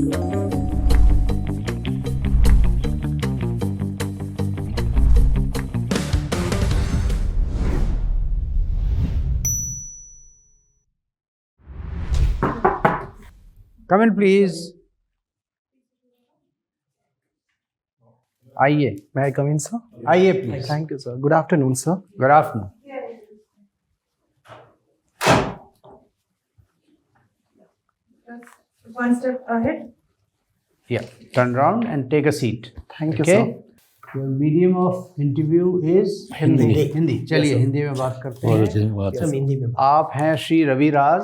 Come in, please. आइए. May I come in, sir? आइए please. Thank you, sir. Good afternoon, sir. Good afternoon. One step ahead. Yeah. Turn around and take a seat. Thank you, Okay. sir. Your medium of interview is Hindi. Hindi. चलिए हिंदी में बात करते हैं. आप हैं Shri Ravi Raj.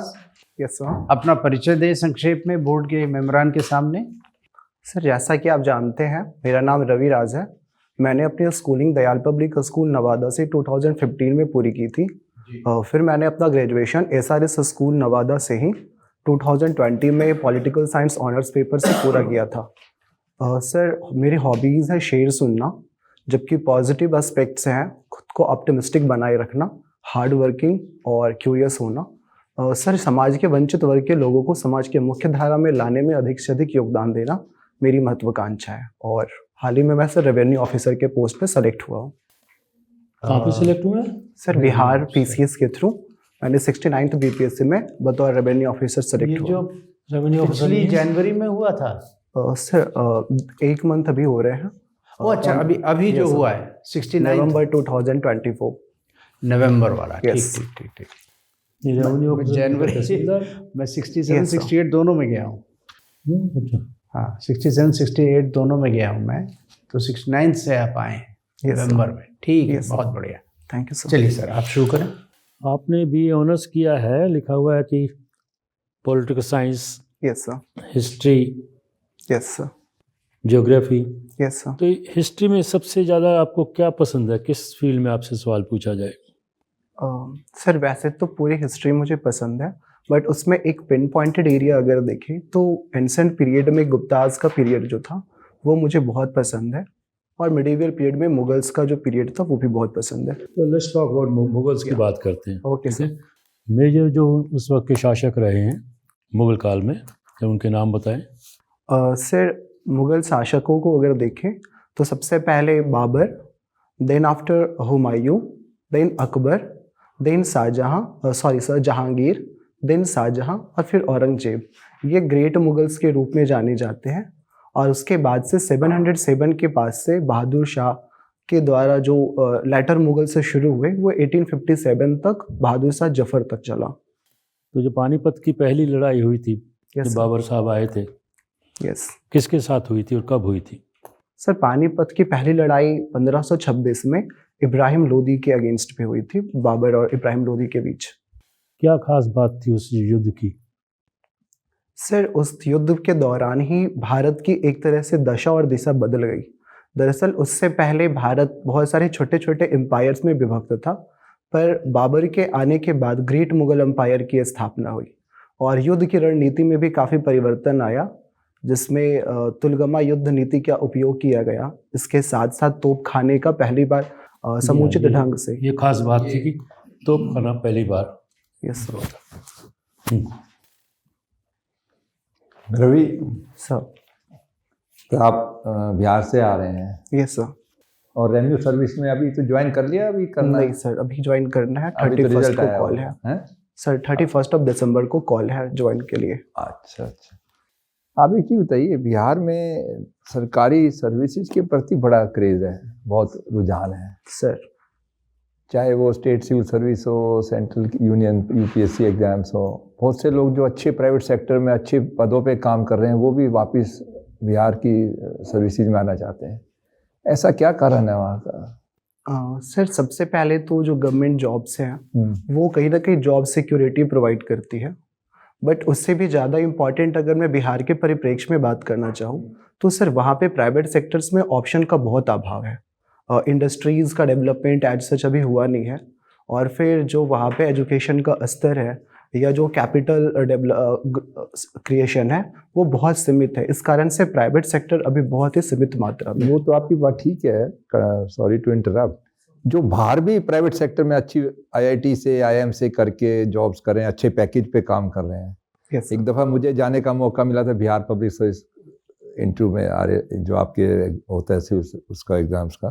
Yes, sir. अपना परिचय दें संक्षेप में बोर्ड के मेंबरान के सामने. सर जैसा कि आप जानते हैं मेरा नाम रवि राज है. मैंने अपनी schooling Dayal public school Nawada से 2015 में पूरी की थी. फिर मैंने अपना ग्रेजुएशन SRS स्कूल नवादा से ही 2020 में पॉलिटिकल साइंस ऑनर्स पेपर से पूरा किया था. सर मेरी हॉबीज़ है शेर सुनना, जबकि पॉजिटिव एस्पेक्ट्स हैं खुद को ऑप्टिमिस्टिक बनाए रखना, हार्ड वर्किंग और क्यूरियस होना. सर समाज के वंचित वर्ग के लोगों को समाज के मुख्य धारा में लाने में अधिक से अधिक योगदान देना मेरी महत्वाकांक्षा है. और हाल ही में मैं सर रेवेन्यू ऑफिसर के पोस्ट पे सेलेक्ट हुआ हूँ. कहाँ पे सिलेक्ट हुए? सर बिहार PCS के थ्रू मैंने 69th BPSC में बतौर रेवेन्यू ऑफिसर सेलेक्ट हुआ. जो रेवेन्यू ऑफिसर पिछली जनवरी में हुआ था. सर 1 मंथ अभी हो रहे हैं. ओ अच्छा, अभी जो हुआ है 69 नवंबर 2024. नवंबर वाला. ठीक Yes. ठीक ठीक ठीक. रेवेन्यू मैं ऑफिसर जनवरी मैं 67 Yes, sir. 68 दोनों में गया हूँ. अच्छा, हाँ 67 68 दोनों में गया हूँ मैं. तो 69 से आप आए Yes, sir. नवंबर में. ठीक है. Yes, sir. बहुत बढ़िया. Thank you sir. चलिए सर आप शुरू करें. आपने भी ऑनर्स किया है, लिखा हुआ है कि political science, yes sir. History, yes sir. Geography. Yes sir. तो हिस्ट्री में सबसे ज़्यादा आपको क्या पसंद है? किस फील्ड में आपसे सवाल पूछा जाए? सर वैसे तो पूरी हिस्ट्री मुझे पसंद है, बट उसमें एक पिन पॉइंटेड एरिया अगर देखें तो एंसेंट पीरियड में गुप्ताज का पीरियड जो था वो मुझे बहुत पसंद है, और मिडिवल पीरियड में मुगल्स का जो पीरियड था वो भी बहुत पसंद है. तो लेट्स टॉक अबाउट मुगल्स की बात करते हैं. Okay sir. मेजर जो उस वक्त के शासक रहे हैं मुगल काल में, जब उनके नाम बताएं. सर मुगल शासकों को अगर देखें तो सबसे पहले Babur, then after Humayun, then Akbar, then Jahangir, then Shahjahan और फिर औरंगजेब. ये ग्रेट मुगल्स के रूप में जाने जाते हैं. और उसके बाद से 707 के पास से बहादुर शाह के द्वारा जो लेटर मुगल से शुरू हुए वो 1857 तक बहादुर शाह जफर तक चला. तो जो पानीपत की पहली लड़ाई हुई थी, Yes, जो sir. बाबर साहब आए थे, यस किसके साथ हुई थी और कब हुई थी? सर पानीपत की पहली लड़ाई 1526 में इब्राहिम लोदी के अगेंस्ट पे हुई थी, बाबर और इब्राहिम लोदी के बीच. क्या खास बात थी उस युद्ध की? सर उस युद्ध के दौरान ही भारत की एक तरह से दशा और दिशा बदल गई. दरअसल उससे पहले भारत बहुत सारे छोटे छोटे एम्पायर्स में विभक्त था, पर बाबर के आने के बाद ग्रेट मुगल एम्पायर की स्थापना हुई और युद्ध की रणनीति में भी काफ़ी परिवर्तन आया, जिसमें तुलगमा युद्ध नीति का उपयोग किया गया. इसके साथ साथ तोप खाने का पहली बार समुचित ये- ढंग से. ये खास बात थी कि तो खाना पहली बार. Yes sir. रवि, सर. तो आप बिहार से आ रहे हैं यस सर. और रेवेन्यू सर्विस में अभी तो ज्वाइन कर लिया, अभी करना नहीं सर, अभी ज्वाइन करना है. अभी तो 31st रिजल्ट को आया कॉल होगा, है हैं? सर. 31st दिसंबर को कॉल है ज्वाइन के लिए. अच्छा अच्छा. आप एक चीज़ बताइए, बिहार में सरकारी सर्विसेज के प्रति बड़ा क्रेज है, बहुत रुझान है, सर चाहे वो स्टेट सिविल सर्विस हो, सेंट्रल यूनियन UPSC एग्जाम्स हो. बहुत से लोग जो अच्छे प्राइवेट सेक्टर में अच्छे पदों पे काम कर रहे हैं वो भी वापस बिहार की सर्विसेज में आना चाहते हैं. ऐसा क्या कारण है वहाँ का? सर सबसे पहले तो जो गवर्नमेंट जॉब्स हैं वो कहीं ना कहीं जॉब सिक्योरिटी प्रोवाइड करती है, बट उससे भी ज़्यादा इम्पॉर्टेंट अगर मैं बिहार के परिप्रेक्ष्य में बात करना चाहूँ तो सर वहाँ पे प्राइवेट सेक्टर्स में ऑप्शन का बहुत अभाव है. इंडस्ट्रीज़ का डेवलपमेंट एज सच अभी हुआ नहीं है, और फिर जो वहाँ पे एजुकेशन का स्तर है या जो कैपिटल क्रिएशन है वो बहुत सीमित है. इस कारण से प्राइवेट सेक्टर अभी बहुत ही सीमित मात्रा में. वो तो आपकी बात ठीक है, सॉरी टू इंटरप्ट. जो बाहर भी प्राइवेट सेक्टर में अच्छी IIT से IIM से करके जॉब्स कर रहे हैं, अच्छे पैकेज पे काम कर रहे हैं. Yes, एक दफ़ा मुझे जाने का मौका मिला था बिहार पब्लिक सर्विस इंटरव्यू में आ रहे जो आपके होता है सिविल उसका एग्ज़ाम्स का,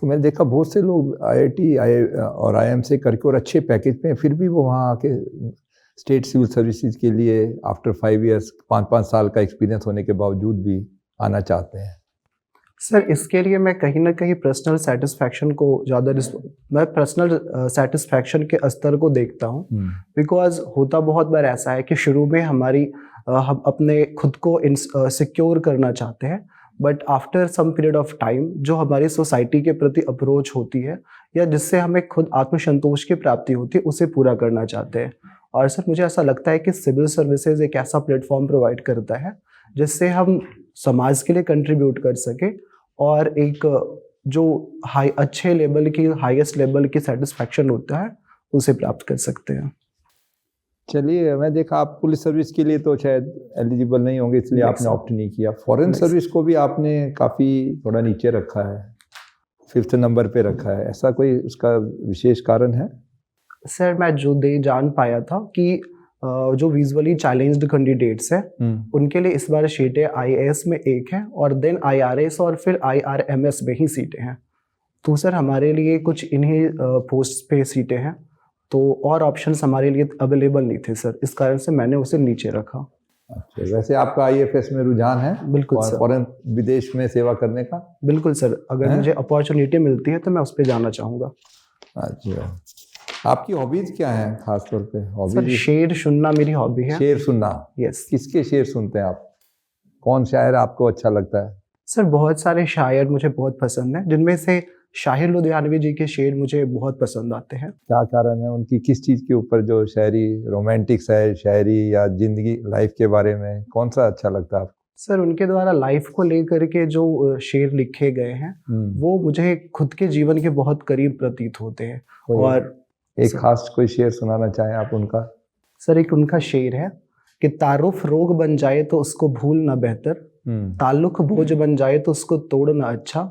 तो मैंने देखा बहुत से लोग IIT और IIM से करके और अच्छे पैकेज पे फिर भी वो वहाँ आके स्टेट सिविल सर्विसेज के लिए आफ्टर 5 ईयर्स 5 साल का एक्सपीरियंस होने के बावजूद भी आना चाहते हैं। सर इसके लिए मैं कहीं ना कहीं पर्सनल सेटिस्फैक्शन को ज़्यादा मैं पर्सनल सेटिस्फैक्शन के स्तर को देखता हूँ, बिकॉज होता बहुत बार ऐसा है कि शुरू में हम अपने खुद को सिक्योर करना चाहते हैं, but after some period of time जो हमारी सोसाइटी के प्रति अप्रोच होती है या जिससे हमें खुद आत्मसंतोष की प्राप्ति होती है उसे पूरा करना चाहते हैं। और सर मुझे ऐसा लगता है कि सिविल सर्विसेज एक ऐसा प्लेटफॉर्म प्रोवाइड करता है जिससे हम समाज के लिए कंट्रीब्यूट कर सके और एक जो अच्छे लेवल की हाईएस्ट लेवल की सेटिस्फैक्शन होता है उसे प्राप्त कर सकते हैं। चलिए, मैं देखा आप पुलिस सर्विस के लिए तो शायद एलिजिबल नहीं होंगे, इसलिए आपने ऑप्ट नहीं किया। फॉरेन सर्विस को भी आपने काफ़ी थोड़ा नीचे रखा है, 5th नंबर पे रखा है, ऐसा कोई उसका विशेष कारण है? सर मैं जो जान पाया था कि जो विजुअली चैलेंज्ड कैंडिडेट्स हैं उनके लिए इस बार सीटें IAS में 1 है और देन IRS और फिर IRMS में ही सीटें हैं। तो सर हमारे लिए कुछ इन्हीं पोस्ट पे सीटें हैं, तो और ऑप्शंस हमारे लिए अवेलेबल नहीं थे सर, इस कारण से मैंने उसे नीचे रखा। अच्छा, वैसे आपका IFS में रुझान है? बिल्कुल सर। फॉरेन विदेश में सेवा करने का? बिल्कुल सर, अगर मुझे अपॉर्चुनिटी मिलती है तो मैं उस पर जाना चाहूँगा। अच्छा, आपकी हॉबीज क्या हैं खास तौर पे? सर शेर सुनना मेरी हॉबी है। शेर सुनना? यस। किसके शेर सुनते हैं आप? कौन शायर आपको अच्छा लगता है? सर बहुत सारे शायर मुझे बहुत पसंद हैं, जिनमें से शाहिर लुधियानवी जी के शेर मुझे बहुत पसंद आते हैं। क्या कारण है उनकी? किस चीज़ के ऊपर जो शायरी, रोमांटिक शायरी या जिंदगी लाइफ के बारे में कौन सा अच्छा लगता है आपको? सर उनके द्वारा लाइफ को लेकर के जो शेर लिखे गए हैं वो मुझे खुद के जीवन के बहुत करीब प्रतीत होते हैं। और एक खास कोई शेर सुनाना चाहें आप उनका? सर एक उनका शेर है कि तारुफ रोग बन जाए तो उसको भूलना बेहतर, ताल्लुक बोझ बन जाए तो उसको तोड़ना अच्छा,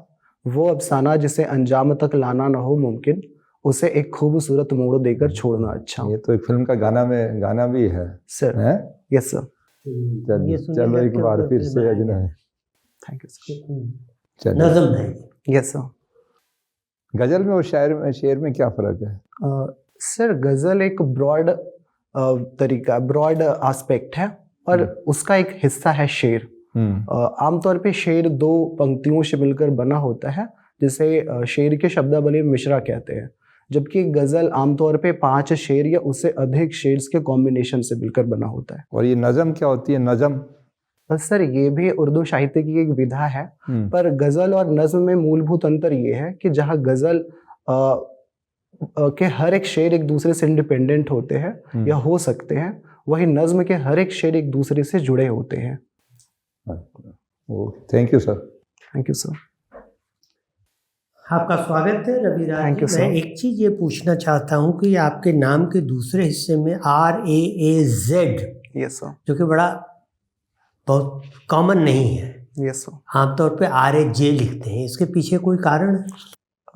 वो अफसाना जिसे अंजाम तक लाना ना हो मुमकिन, उसे एक खूबसूरत मोड़ देकर छोड़ना अच्छा। ये तो एक फिल्म का गाना भी है सर। है? Yes sir. चलो एक बार फिर से अजनबी। Thank you sir. नज़म है। Yes sir. गजल में और शेर में क्या फ़र्क है? सर गज़ल एक ब्रॉड तरीका, ब्रॉड एस्पेक्ट है और उसका एक हिस्सा है शेर। आमतौर पे शेर 2 पंक्तियों से मिलकर बना होता है, जिसे शेर के शब्दावली में मिश्रा कहते हैं, जबकि गज़ल आमतौर पे 5 शेर या उससे अधिक शेर्स के कॉम्बिनेशन से मिलकर बना होता है। और ये नज़म क्या होती है? नज़म सर ये भी उर्दू साहित्य की एक विधा है, पर गज़ल और नज़्म में मूलभूत अंतर ये है कि जहाँ गज़ल के हर एक शेर एक दूसरे से इंडिपेंडेंट होते हैं या हो सकते हैं, वही नज़्म के हर एक शेर एक दूसरे से जुड़े होते हैं। Thank you sir. Thank you sir. आपका स्वागत है रवि राज जी। मैं एक चीज़ ये पूछना चाहता हूँ कि आपके नाम के दूसरे हिस्से में RAAZ, यस सर, जो कि बड़ा बहुत कॉमन नहीं है। Yes sir. आमतौर पे RAJ लिखते हैं, इसके पीछे कोई कारण है?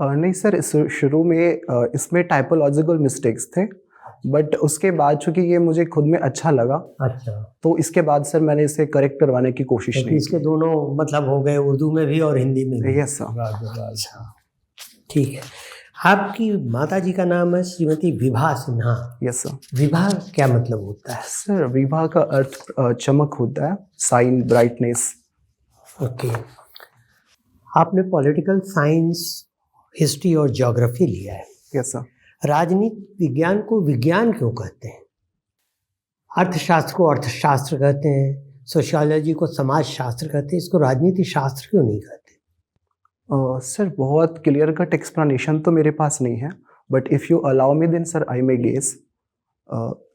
नहीं सर, शुरू में इसमें टाइपोलॉजिकल मिस्टेक्स थे, बट उसके बाद चूंकि ये मुझे खुद में अच्छा लगा, अच्छा, तो इसके बाद सर मैंने इसे करेक्ट करवाने की कोशिश की। इसके दोनों मतलब हो गए, उर्दू में भी और हिंदी में भी? Yes sir. अच्छा, ठीक है। आपकी माता जी का नाम है श्रीमती विभा सिन्हा? Yes sir. विभा क्या मतलब होता है? सर विभा का अर्थ चमक होता है, साइन, ब्राइटनेस। ओके। आपने पॉलिटिकल साइंस, हिस्ट्री और ज्योग्राफी लिया है? Yes sir. राजनीति विज्ञान को विज्ञान क्यों कहते हैं? अर्थशास्त्र को अर्थशास्त्र कहते हैं, सोशियोलॉजी को समाज शास्त्र कहते हैं, इसको राजनीति शास्त्र क्यों नहीं कहते? सर बहुत क्लियर कट एक्सप्लेनेशन तो मेरे पास नहीं है, but if you allow me then sir I may guess.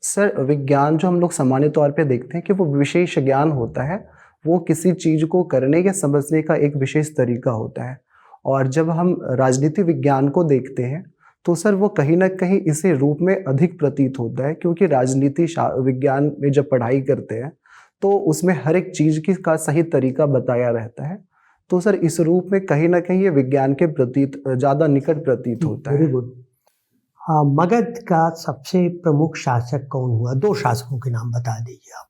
Sir विज्ञान जो हम लोग सामान्य तौर पे देखते हैं कि वो विशेष ज्ञान होता है, वो किसी चीज़ को करने या समझने का एक विशेष तरीका होता है, और जब हम राजनीति विज्ञान को देखते हैं तो सर वो कहीं ना कहीं इसे रूप में अधिक प्रतीत होता है, क्योंकि राजनीति विज्ञान में जब पढ़ाई करते हैं तो उसमें हर एक चीज़ की का सही तरीका बताया रहता है, तो सर इस रूप में कहीं ना कहीं ये विज्ञान के प्रतीत ज़्यादा निकट प्रतीत होता है। मगध का सबसे प्रमुख शासक कौन हुआ? 2 शासकों के नाम बता दीजिए आप।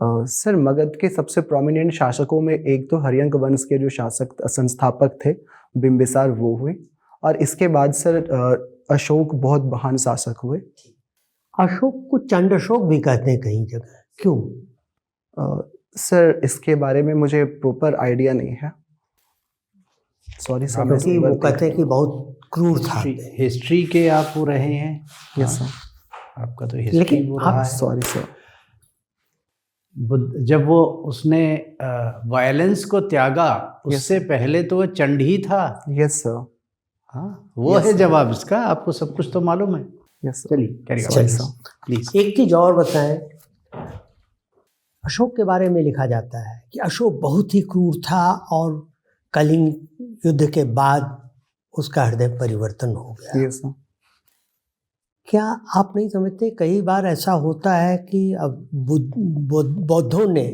सर मगध के सबसे प्रोमिनेंट शासकों में एक तो हर्यंक वंश के जो शासक संस्थापक थे बिंबिसार वो हुए, और इसके बाद सर अशोक बहुत महान शासक हुए। अशोक को चंड अशोक भी कहते हैं कहीं जगह, क्यों? सर इसके बारे में मुझे प्रॉपर आइडिया नहीं है, सॉरी सर। क्योंकि वो कहते हैं कि बहुत क्रूर था। हिस्ट्री के आप वो रहे हैं। यस सर, आपका तो हिस्ट्री लेकिन वो रहा है। Sorry sir. जब वो उसने वायलेंस को त्यागा, उससे पहले तो वो चंड ही था। Yes sir. हाँ, वो है जवाब इसका। आपको सब कुछ तो मालूम है। Yes sir. चलिए कैरी ऑन चलिए। सर। प्लीज। एक चीज और बताएं, अशोक के बारे में लिखा जाता है कि अशोक बहुत ही क्रूर था और कलिंग युद्ध के बाद उसका हृदय परिवर्तन हो गया। Yes sir. क्या आप नहीं समझते कई बार ऐसा होता है कि अब बौद्धों ने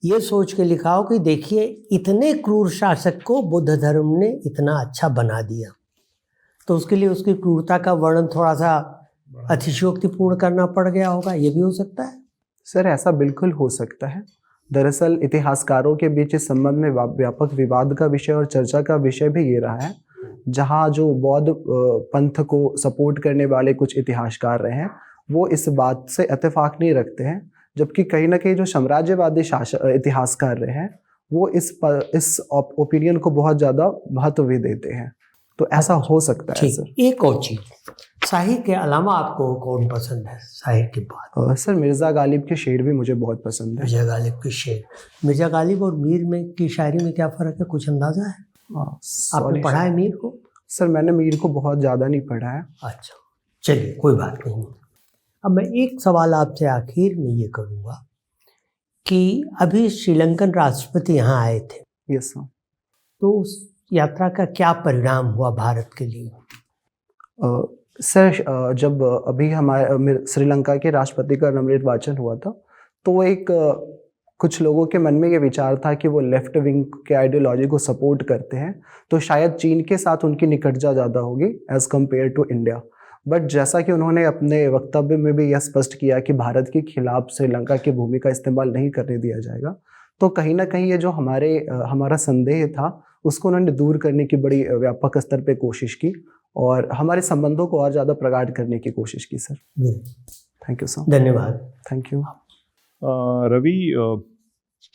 ये सोच के लिखा हो कि देखिए इतने क्रूर शासक को बुद्ध धर्म ने इतना अच्छा बना दिया, तो उसके लिए उसकी क्रूरता का वर्णन थोड़ा सा अतिशयोक्तिपूर्ण करना पड़ गया होगा, ये भी हो सकता है। सर ऐसा बिल्कुल हो सकता है। दरअसल इतिहासकारों के बीच इस संबंध में व्यापक विवाद का विषय और चर्चा का विषय भी ये रहा है, जहाँ जो बौद्ध पंथ को सपोर्ट करने वाले कुछ इतिहासकार रहे हैं वो इस बात से इत्तेफाक नहीं रखते हैं, जबकि कहीं ना कहीं जो साम्राज्यवादी इतिहासकार रहे हैं वो इस ओपिनियन को बहुत ज़्यादा महत्व भी देते हैं। तो ऐसा हो सकता है सर। एक और चीज, शाहिर के अलावा आपको कौन पसंद है शाहिर के बाद? सर मिर्ज़ा गालिब के शेर भी मुझे बहुत पसंद है। मिर्जा गालिब के शेर। मिर्जा गालिब और मीर में की शायरी में क्या फ़र्क है, कुछ अंदाज़ा है? आपने पढ़ा है मीर को? सर मैंने मीर को बहुत ज़्यादा नहीं पढ़ा है। अच्छा, चलिए कोई बात नहीं। अब मैं एक सवाल आपसे आखिर में ये करूँगा कि अभी श्रीलंकन राष्ट्रपति यहाँ आए थे। Yes sir. तो उस यात्रा का क्या परिणाम हुआ भारत के लिए? सर जब अभी हमारे श्रीलंका के राष्ट्रपति का नवनिर्वाचन हुआ था तो एक कुछ लोगों के मन में ये विचार था कि वो लेफ्ट विंग के आइडियोलॉजी को सपोर्ट करते हैं, तो शायद चीन के साथ उनकी निकटता ज़्यादा होगी as compare to India. But जैसा कि उन्होंने अपने वक्तव्य में भी यह स्पष्ट किया कि भारत के खिलाफ श्रीलंका की भूमि का इस्तेमाल नहीं करने दिया जाएगा, तो कहीं ना कहीं ये जो हमारा संदेह था उसको उन्होंने दूर करने की बड़ी व्यापक स्तर पे कोशिश की और हमारे संबंधों को और ज़्यादा प्रगाढ़ करने की कोशिश की सर। Thank you sir. धन्यवाद। Thank you. रवि,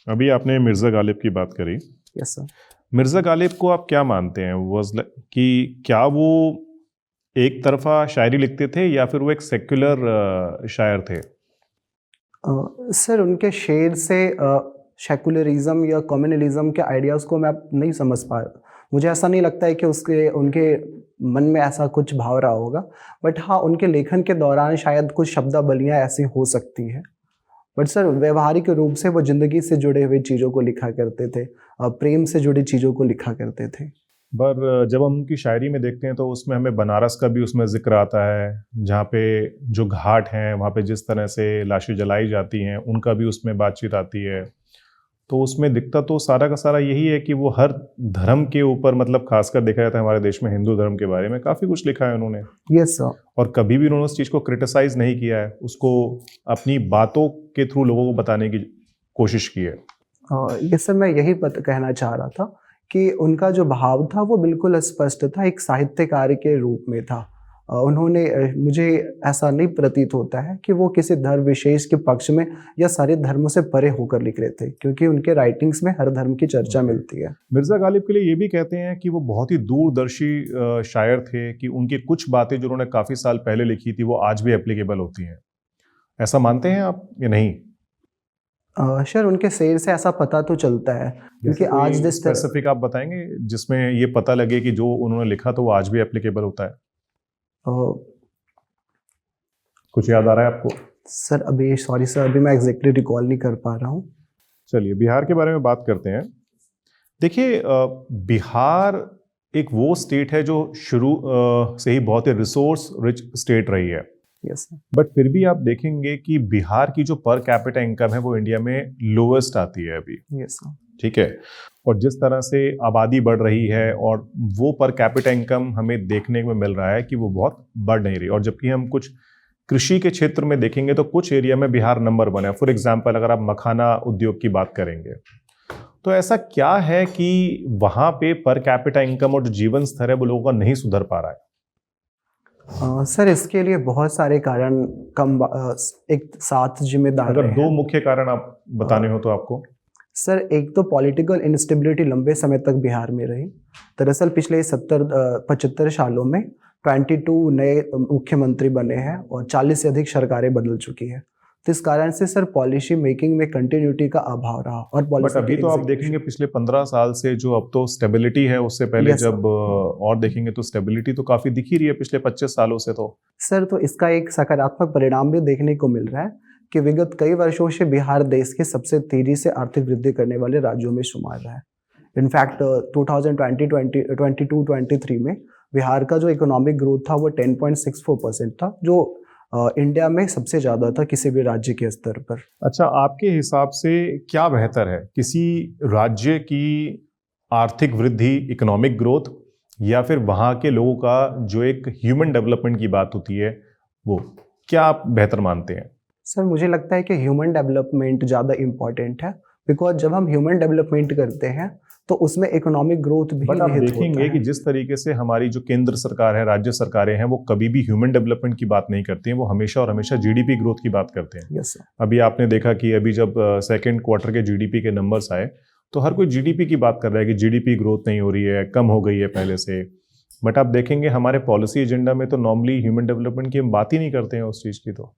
अभी आपने मिर्ज़ा गालिब की बात करी। Yes sir. मिर्ज़ा गालिब को आप क्या मानते हैं? कि क्या वो एक तरफा शायरी लिखते थे या फिर वो एक सेक्युलर शायर थे? सर उनके शेर से सेकुलरिज्म या कम्युनलिज्म के आइडियाज़ को मैं नहीं समझ पा रहा। मुझे ऐसा नहीं लगता है कि उनके मन में ऐसा कुछ भाव रहा होगा, बट हाँ उनके लेखन के दौरान शायद कुछ शब्दावलियाँ ऐसी हो सकती है। बट सर व्यवहारिक रूप से वो ज़िंदगी से जुड़े हुए चीज़ों को लिखा करते थे, प्रेम से जुड़ी चीज़ों को लिखा करते थे। पर जब हम उनकी शायरी में देखते हैं तो उसमें हमें बनारस का भी उसमें जिक्र आता है, जहाँ पे जो घाट हैं वहाँ पे जिस तरह से लाशें जलाई जाती हैं उनका भी उसमें बातचीत आती है। तो उसमें दिखता तो सारा का सारा यही है कि वो हर धर्म के ऊपर, मतलब खासकर देखा जाता है हमारे देश में हिंदू धर्म के बारे में काफ़ी कुछ लिखा है उन्होंने। Yes sir. और कभी भी उन्होंने उस चीज़ को क्रिटिसाइज नहीं किया है, उसको अपनी बातों के थ्रू लोगों को बताने की कोशिश की है। ये सर मैं यही कहना चाह रहा था कि उनका जो भाव था वो बिल्कुल स्पष्ट था, एक साहित्यकार के रूप में था। उन्होंने, मुझे ऐसा नहीं प्रतीत होता है कि वो किसी धर्म विशेष के पक्ष में या सारे धर्मों से परे होकर लिख रहे थे, क्योंकि उनके राइटिंग्स में हर धर्म की चर्चा मिलती है। मिर्ज़ा गालिब के लिए ये भी कहते हैं कि वो बहुत ही दूरदर्शी शायर थे, कि उनकी कुछ बातें जो उन्होंने काफ़ी साल पहले लिखी थी वो आज भी एप्लीकेबल होती हैं। ऐसा मानते हैं आप या नहीं? सर उनके शेर से ऐसा पता तो चलता है, क्योंकि आज जिस स्पेसिफिक आप बताएंगे जिसमें ये पता लगे कि जो उन्होंने लिखा तो वो आज भी एप्लीकेबल होता है? कुछ याद आ रहा है आपको? सर अभी सॉरी सर, अभी मैं एग्जैक्टली रिकॉल नहीं कर पा रहा हूँ। चलिए बिहार के बारे में बात करते हैं। देखिए बिहार एक वो स्टेट है जो शुरू से ही बहुत ही रिसोर्स रिच स्टेट रही है। Yes sir. बट फिर भी आप देखेंगे कि बिहार की जो पर कैपिटा इनकम है वो इंडिया में लोवेस्ट आती है अभी। Yes sir. ठीक है। और जिस तरह से आबादी बढ़ रही है और वो पर कैपिटा इनकम हमें देखने में मिल रहा है कि वो बहुत बढ़ नहीं रही, और जबकि हम कुछ कृषि के क्षेत्र में देखेंगे तो कुछ एरिया में बिहार नंबर 1 है। फॉर एग्जाम्पल अगर आप मखाना उद्योग की बात करेंगे तो ऐसा क्या है कि वहां पे पर कैपिटा इनकम और जो जीवन स्तर है वो लोगों का नहीं सुधर पा रहा है? सर इसके लिए बहुत सारे कारण एक साथ जिम्मेदार अगर हैं। 2 मुख्य कारण आप बताने हो तो आपको। सर एक तो पॉलिटिकल इंस्टेबिलिटी लंबे समय तक बिहार में रही। दरअसल पिछले 75 सालों में 22 नए मुख्यमंत्री बने हैं और 40 से अधिक सरकारें बदल चुकी हैं। तो इस कारण से सर पॉलिसी मेकिंग में कंटिन्यूटी का अभाव रहा। और बट अभी तो आप देखेंगे पिछले 15 साल से जो अब तो स्टेबिलिटी है, उससे पहले Yes, जब और देखेंगे तो स्टेबिलिटी तो काफी दिख ही रही है पिछले 25 सालों से। तो सर तो इसका एक सकारात्मक परिणाम भी देखने को मिल रहा है कि विगत कई वर्षों से बिहार देश के सबसे तेजी से आर्थिक वृद्धि करने वाले राज्यों में शुमार रहा है। इनफैक्ट 2022-23 में बिहार का जो इकोनॉमिक ग्रोथ था वो 10.64% था, जो इंडिया में सबसे ज़्यादा था किसी भी राज्य के स्तर पर। अच्छा, आपके हिसाब से क्या बेहतर है, किसी राज्य की आर्थिक वृद्धि, इकोनॉमिक ग्रोथ, या फिर वहाँ के लोगों का जो एक ह्यूमन डेवलपमेंट की बात होती है वो, क्या आप बेहतर मानते हैं? सर मुझे लगता है कि ह्यूमन डेवलपमेंट ज़्यादा इम्पॉर्टेंट है, बिकॉज जब हम ह्यूमन डेवलपमेंट करते हैं तो उसमें इकोनॉमिक ग्रोथ भी बट आप निहित होता देखेंगे है। कि जिस तरीके से हमारी जो केंद्र सरकार है, राज्य सरकारें हैं, वो कभी भी ह्यूमन डेवलपमेंट की बात नहीं करती हैं, वो हमेशा और हमेशा जीडीपी ग्रोथ की बात करते हैं। Yes sir. अभी आपने देखा कि अभी जब सेकेंड क्वार्टर के जीडीपी के नंबर्स आए तो हर कोई जीडीपी की बात कर रहा है कि जीडीपी ग्रोथ नहीं हो रही है, कम हो गई है पहले से। बट आप देखेंगे हमारे पॉलिसी एजेंडा में तो नॉर्मली ह्यूमन डेवलपमेंट की हम बात ही नहीं करते हैं उस चीज़ की। तो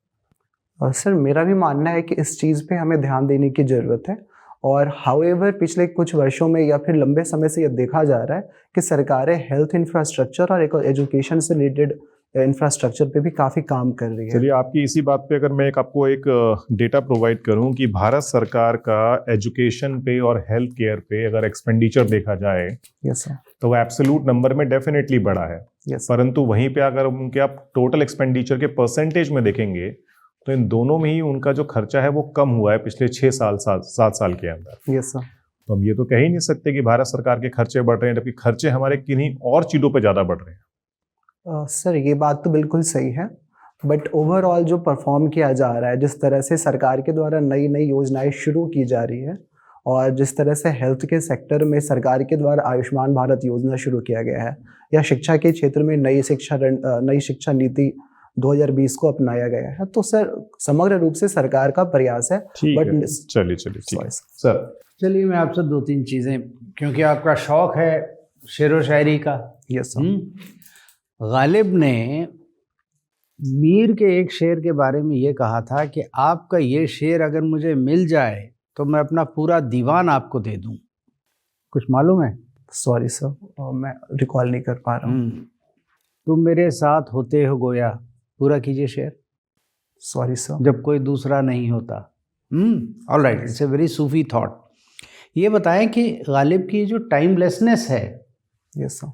सर मेरा भी मानना है कि इस चीज़ पे हमें ध्यान देने की ज़रूरत है। और हाउएवर पिछले कुछ वर्षों में या फिर लंबे समय से यह देखा जा रहा है कि सरकारें हेल्थ इंफ्रास्ट्रक्चर और एजुकेशन से रिलेटेड इंफ्रास्ट्रक्चर पे भी काफ़ी काम कर रही है। चलिए, आपकी इसी बात पे अगर मैं आपको एक डेटा प्रोवाइड करूं कि भारत सरकार का एजुकेशन पे और हेल्थ केयर पे अगर एक्सपेंडिचर देखा जाए यस सर। तो वो एब्सोल्यूट नंबर में डेफिनेटली बढ़ा है। यस परंतु वहीं पे अगर उनके आप टोटल एक्सपेंडिचर के परसेंटेज में देखेंगे तो इन दोनों में ही उनका जो खर्चा है वो कम हुआ है पिछले 7 साल के अंदर। Yes sir. तो हम ये तो कह ही नहीं सकते कि भारत सरकार के खर्चे बढ़ रहे हैं, जबकि खर्चे हमारे किन्हीं और चीज़ों पे ज़्यादा बढ़ रहे हैं। सर ये बात तो बिल्कुल सही है, बट ओवरऑल जो परफॉर्म किया जा रहा है, जिस तरह से सरकार के द्वारा नई नई योजनाएं शुरू की जा रही है और जिस तरह से हेल्थ के सेक्टर में सरकार के द्वारा आयुष्मान भारत योजना शुरू किया गया है, या शिक्षा के क्षेत्र में नई शिक्षा नीति 2020 को अपनाया गया है, तो सर समग्र रूप से सरकार का प्रयास है। ठीक बट है, चलिए ठीक है सर। चलिए मैं आपसे 2-3 चीज़ें, क्योंकि आपका शौक है शेर व शायरी का। Yes sir. गालिब ने मीर के एक शेर के बारे में ये कहा था कि आपका ये शेर अगर मुझे मिल जाए तो मैं अपना पूरा दीवान आपको दे दूं। कुछ मालूम है? सॉरी सर, मैं रिकॉल नहीं कर पा रहा हूँ। तुम मेरे साथ होते हो गोया, पूरा कीजिए शेर। Sorry sir. जब कोई दूसरा नहीं होता। Alright, it's a very Sufi thought. ये बताएं कि गालिब की जो टाइमलेसनेस है, यस सर,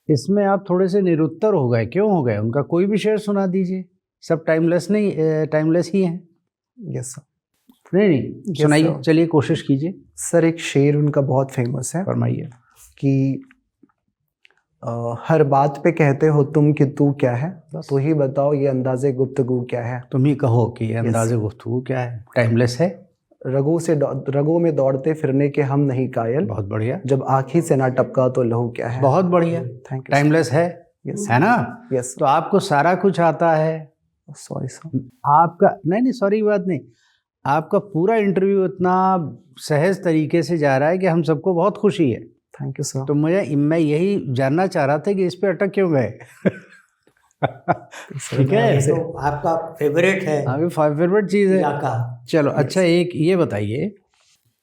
इसमें आप थोड़े से निरुत्तर हो गए। क्यों हो गए? उनका कोई भी शेर सुना दीजिए, सब टाइमलेस ही हैं। Yes sir. नहीं सुनाइए, चलिए कोशिश कीजिए। सर एक शेर उनका बहुत फेमस है, फरमाइए। कि हर बात पे कहते हो तुम कि तू क्या है, तो ही बताओ ये अंदाज़े गुफ्तगू क्या है। तुम ही कहो कि ये अंदाज़े गुफ्तगू क्या है। टाइमलेस है। रगों में दौड़ते फिरने के हम नहीं कायल, बहुत बढ़िया। जब आँखी से ना टपका तो लहू क्या है। बहुत बढ़िया। Thank you. टाइमलेस है, यस है ना? यस। तो आपको सारा कुछ आता है। Sorry sir. आपका नहीं सॉरी की बात नहीं, आपका पूरा इंटरव्यू इतना सहज तरीके से जा रहा है कि हम सबको बहुत खुशी है। Thank you sir. तो मैं यही जानना चाह रहा था कि इस पे अटक क्यों गए। ठीक है, तो आपका फेवरेट है अभी फेवरेट चीज़ है। इलाका। चलो अच्छा, एक ये बताइए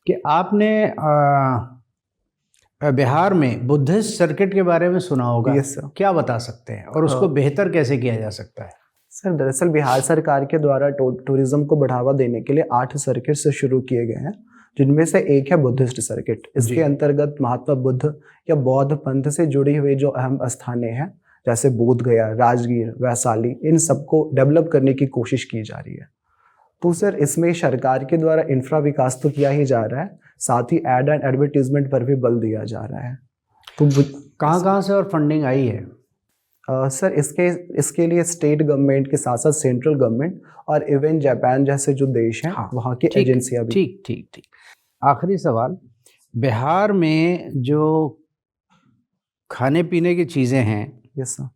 कि आपने बिहार में बुद्धिस्ट सर्किट के बारे में सुना होगा। Yes sir. क्या बता सकते हैं और उसको बेहतर कैसे किया जा सकता है? सर दरअसल बिहार सरकार के द्वारा टूरिज्म को बढ़ावा देने के लिए 8 सर्किट से शुरू किए गए हैं, जिनमें से एक है बुद्धिस्ट सर्किट। इसके अंतर्गत महात्मा बुद्ध या बौद्ध पंथ से जुड़ी हुई जो अहम स्थानें हैं, जैसे बोध गया, राजगीर, वैशाली, इन सबको डेवलप करने की कोशिश की जा रही है। तो सर इसमें सरकार के द्वारा इंफ्रा विकास तो किया ही जा रहा है, साथ ही एड एंड एडवर्टीजमेंट पर भी बल दिया जा रहा है। तो कहाँ से और फंडिंग आई है? सर इसके लिए स्टेट गवर्नमेंट के साथ साथ सेंट्रल गवर्नमेंट और इवन जापान जैसे जो देश हैं हाँ, वहाँ की ठीक, एजेंसियां भी। ठीक ठीक ठीक। आखिरी सवाल, बिहार में जो खाने पीने की चीज़ें हैं, यस सर,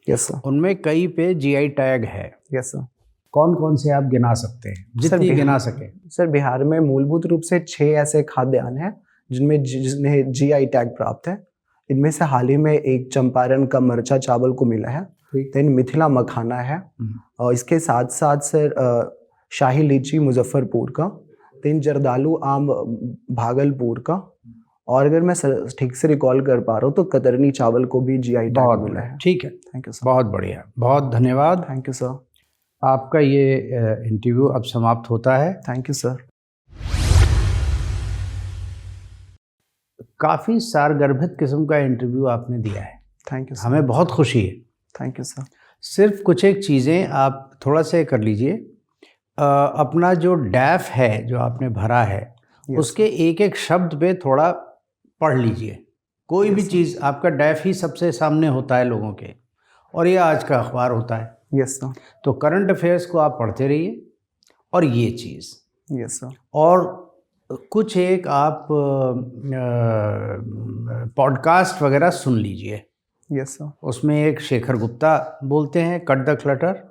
यस सर, उनमें कई पे जीआई टैग है। Yes sir. कौन कौन से आप गिना सकते हैं, जितनी गिना सके? सर बिहार में मूलभूत रूप से 6 ऐसे खाद्यान्न हैं जिन्हें जीआई टैग प्राप्त है। इनमें से हाल ही में एक चंपारण का मरचा चावल को मिला है, देन मिथिला मखाना है, और इसके साथ साथ सर शाही लीची मुजफ्फरपुर का, देन जर्दालू आम भागलपुर का, और अगर मैं ठीक से रिकॉल कर पा रहा हूँ तो कतरनी चावल को भी जीआई टैग मिला है। ठीक है, थैंक यू सर। बहुत बढ़िया, बहुत धन्यवाद। Thank you sir. आपका ये इंटरव्यू अब समाप्त होता है। Thank you sir. काफ़ी सारगर्भित किस्म का इंटरव्यू आपने दिया है, थैंक यू सर। हमें बहुत खुशी है। Thank you sir. सिर्फ कुछ एक चीज़ें आप थोड़ा सा कर लीजिए। अपना जो डैफ है जो आपने भरा है, उसके एक एक शब्द पे थोड़ा पढ़ लीजिए। कोई भी चीज़, आपका डैफ ही सबसे सामने होता है लोगों के, और ये आज का अखबार होता है। Yes sir. तो करंट अफेयर्स को आप पढ़ते रहिए, और ये चीज़, यस सर। और कुछ एक आप पॉडकास्ट वगैरह सुन लीजिए। Yes sir. उसमें एक शेखर गुप्ता बोलते हैं कट द क्लटर,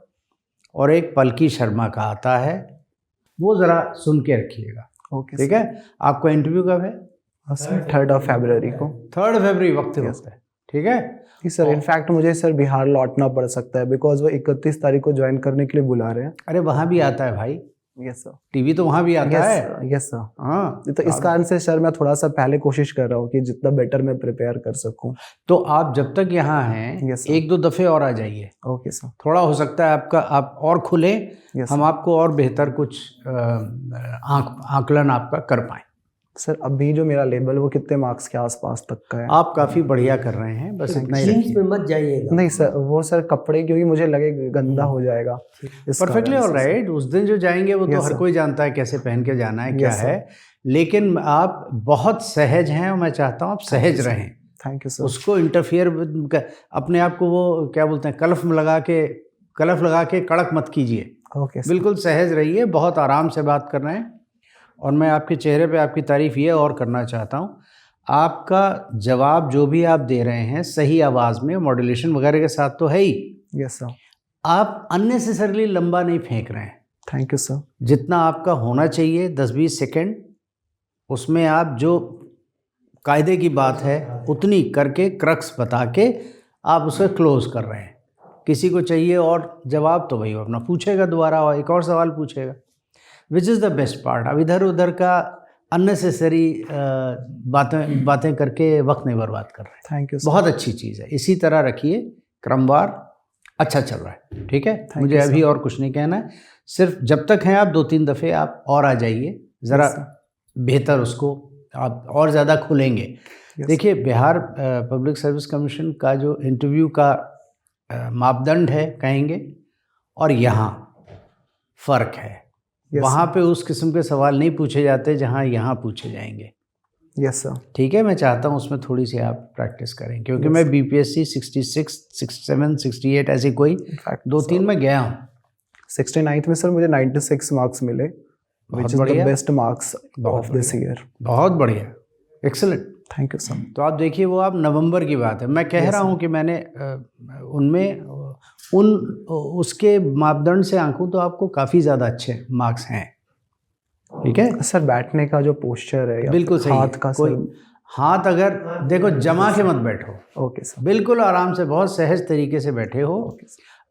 और एक पलकी शर्मा का आता है, वो ज़रा सुन के रखिएगा। ओके, ठीक है। आपका इंटरव्यू कब है? सर 3 फरवरी को। 3 फरवरी वक्त होता है। ठीक है जी सर। इनफैक्ट मुझे सर बिहार लौटना पड़ सकता है, बिकॉज वो 31 तारीख को ज्वाइन करने के लिए बुला रहे हैं। अरे वहाँ भी आता है भाई, यस सर। टीवी तो वहाँ भी आता है। Yes sir. हाँ, तो इस कारण से सर मैं थोड़ा सा पहले कोशिश कर रहा हूँ कि जितना बेटर मैं प्रिपेयर कर सकूँ। तो आप जब तक यहाँ हैं, Yes, sir. 1-2 दफ़े और आ जाइए। Okay sir. थोड़ा हो सकता है आप और खुले, Yes, हम sir. आपको और बेहतर कुछ आकलन आपका कर पाएँ। सर अभी जो मेरा लेवल वो कितने मार्क्स के आसपास तक का है? आप काफ़ी बढ़िया कर रहे हैं, बस इतना ही जीन्स रखिए। में मत जाइएगा। नहीं सर, वो सर कपड़े क्योंकि मुझे लगे गंदा हो जाएगा। Perfectly alright. उस दिन जो जाएंगे वो तो Yes, हर sir. कोई जानता है कैसे पहन के जाना है, क्या Yes, sir. है, लेकिन आप बहुत सहज हैं, और मैं चाहता हूँ आप सहज रहें। Thank you sir. उसको इंटरफियर अपने आप को, वो क्या बोलते हैं, कलफ लगा के कड़क मत कीजिए। Okay sir. बिल्कुल सहज रहिए, बहुत आराम से बात कर रहे हैं। और मैं आपके चेहरे पे आपकी तारीफ़ ये और करना चाहता हूँ, आपका जवाब जो भी आप दे रहे हैं सही आवाज़ में, मॉड्यूलेशन वगैरह के साथ तो है ही, यस सर। आप अननेसेसरली लंबा नहीं फेंक रहे हैं। Thank you sir. जितना आपका होना चाहिए 10-20 सेकेंड, उसमें आप जो कायदे की बात है उतनी करके क्रक्स बता के आप उसे क्लोज कर रहे हैं। किसी को चाहिए और जवाब तो वही अपना पूछेगा दोबारा, और एक और सवाल पूछेगा, which is the best part. अब इधर उधर का अननेसेसरी बातें करके वक्त नहीं बर्बाद कर रहे हैं। Thank you sir. बहुत अच्छी चीज़ है, इसी तरह रखिए, क्रमवार अच्छा चल रहा है। ठीक है, मुझे you, अभी sir. और कुछ नहीं कहना है, सिर्फ जब तक हैं आप 2-3 दफ़े आप और आ जाइए, ज़रा बेहतर उसको आप और ज़्यादा खुलेंगे। देखिए, बिहार पब्लिक सर्विस कमीशन का जो इंटरव्यू का मापदंड है कहेंगे, और यहाँ फ़र्क है। वहाँ पे उस किस्म के सवाल नहीं पूछे जाते जहाँ यहाँ पूछे जाएंगे। Yes sir. ठीक है, मैं चाहता हूँ उसमें थोड़ी सी आप प्रैक्टिस करें, क्योंकि मैं बीपीएससी 66, 67, 68 ऐसी कोई 2-3 में गया हूँ। 69th में सर मुझे 96 मार्क्स मिले, which is the best marks of this year. बहुत बढ़िया, एक्सेलेंट। Thank you sir. तो आप देखिए, वो आप नवंबर की बात है, मैं कह रहा हूँ कि मैंने उनमें उसके मापदंड से आंकूं तो आपको काफ़ी ज़्यादा अच्छे मार्क्स हैं। ठीक है सर, बैठने का जो पोस्चर है, बिल्कुल सही, हाथ का कोई हाथ अगर देखो जमा के मत बैठो। Okay sir. बिल्कुल आराम से, बहुत सहज तरीके से बैठे हो।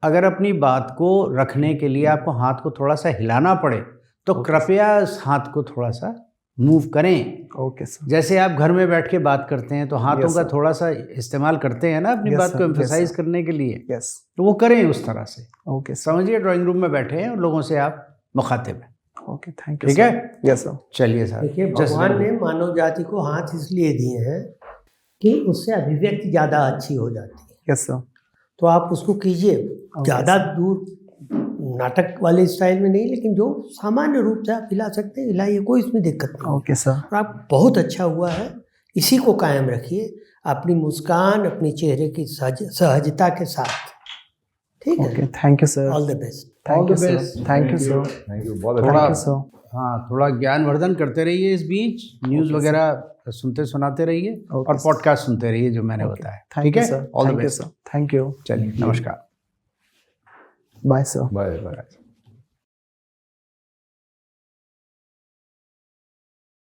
अगर अपनी बात को रखने के लिए आपको हाथ को थोड़ा सा हिलाना पड़े तो कृपया उस हाथ को थोड़ा सा मूव करें। Okay sir. जैसे आप घर में बैठ के बात करते हैं तो हाथों का थोड़ा सा इस्तेमाल करते हैं ना अपनी बात को एम्फसाइज करने के लिए, तो वो करें उस तरह से। ओके, समझिए ड्राइंग रूम में बैठे हैं और लोगों से आप मुखातिब हैं। Okay, thank you. ठीक है, यस सर। चलिए सर। देखिए, भगवान ने मानव जाति को हाथ इसलिए दिए हैं कि उससे अभिव्यक्ति ज़्यादा अच्छी हो जाती है। Yes sir. तो आप उसको कीजिए, ज़्यादा दूर नाटक वाले स्टाइल में नहीं, लेकिन जो सामान्य रूप से आप हिला सकते हैं हिलाइए, कोई इसमें दिक्कत नहीं। Okay sir. और आप बहुत अच्छा हुआ है, इसी को कायम रखिए। अपनी मुस्कान, अपनी चेहरे की सहजता के साथ। ठीक है, okay, thank you sir. All the best. Thank you sir. Thank you sir. Thank you, बहुत थोड़ा- अच्छा। Thank you sir. हाँ, थोड़ा ज्ञानवर्धन करते रहिए इस बीच, न्यूज़ वगैरह सुनते सुनाते रहिए और sir. पॉडकास्ट सुनते रहिए जो मैंने बताया। थैंक ठीक यू है, sir. All the thank you best. Sir. Thank you. चलिए, नमस्कार। Bye sir. Bye bye.